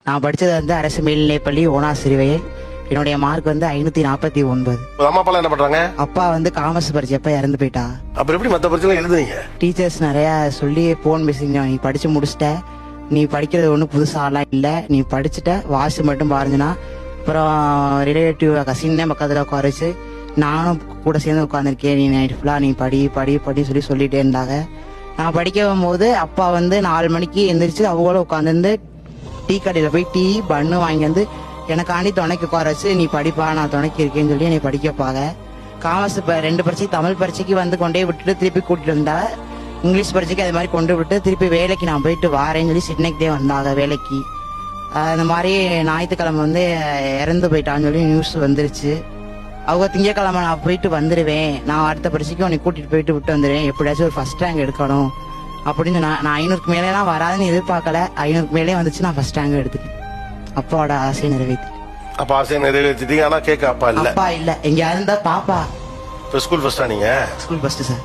நான் படிச்சது வந்து அரசு மேல்நிலைப்பள்ளி ஓனாசிறுவையில். என்னுடைய மார்க் வந்து 549. அம்மா அப்பா என்ன பண்றாங்க? அப்பா வந்து காமர்ஸ் படிச்சப்ப இறந்து போயிட்டா. அப்புறம் எப்படி மத்த பரிச்சை எழுதுனீங்க? டீச்சர்ஸ் நிறைய சொல்லி போன் பேசிங்க, நீ படிச்சு முடிச்சிட்ட, நீ படிக்கிறது ஒன்றும் புதுசாலாம் இல்லை, நீ படிச்சுட்ட, வாசி மட்டும் பாருங்கன்னா. அப்புறம் ரிலேட்டிவ் கசின் பக்கத்தில் உட்கார வச்சு நானும் கூட சேர்ந்து உட்காந்துருக்கேன், நீ நைட் ஃபுல்லாக நீ படி படி படி சொல்லிட்டே இருந்தாங்க. நான் படிக்க போது அப்பா வந்து 4 மணிக்கு எந்திரிச்சு அவங்களும் உட்காந்துருந்து டீ கடையில் போய் டீ பண்ணு வாங்கி வந்து எனக்காண்டி துணைக்கு உட்கார வச்சு, நீ படிப்பா நான் துணைக்கு இருக்கேன்னு சொல்லி என்னை படிக்க வைப்பாங்க. காமர்ஸ் 2 பரீட்சை, தமிழ் பரீட்சைக்கு வந்து கொண்டே விட்டுட்டு திருப்பி கூட்டிட்டு வந்தா, இங்கிலீஷ் பரீட்சைக்கு அது மாதிரி கொண்டு விட்டு திருப்பி வேலைக்கு நான் போயிட்டு வாரேன்னு சொல்லி சென்னைக்கு வந்தாங்க வேலைக்கு. அந்த மாதிரி ஞாயிற்றுக்கிழமை வந்து இறந்து போயிட்டான்னு சொல்லி நியூஸ் வந்துருச்சு. அவங்க திங்கக்கிழமை நான் போயிட்டு வந்துடுவேன், நான் அடுத்த பரீட்சைக்கு உன்னை கூட்டிட்டு போயிட்டு விட்டு வந்துடுவேன், எப்படியாச்சும் ஒரு ஃபர்ஸ்ட் ரேங்க் எடுக்கணும் அப்படின்னு நான் 500க்கு மேலேலாம் வராதுன்னு எதிர்பார்க்கல. 500க்கு மேலே வந்துச்சு, நான் ஃபர்ஸ்ட் ரேங்க் எடுத்துட்டேன். அப்பாவோட ஆசையை நிறைவேற்றி. அப்ப ஆசையை நிறைவேற்றிட்டீங்க, ஆனா கேட்க அப்பா இல்ல. அப்பா இல்ல, எங்கேயாவது இருந்தா பாப்பா. ஸ்கூல் ஃபர்ஸ்டா நீங்க? School first sir.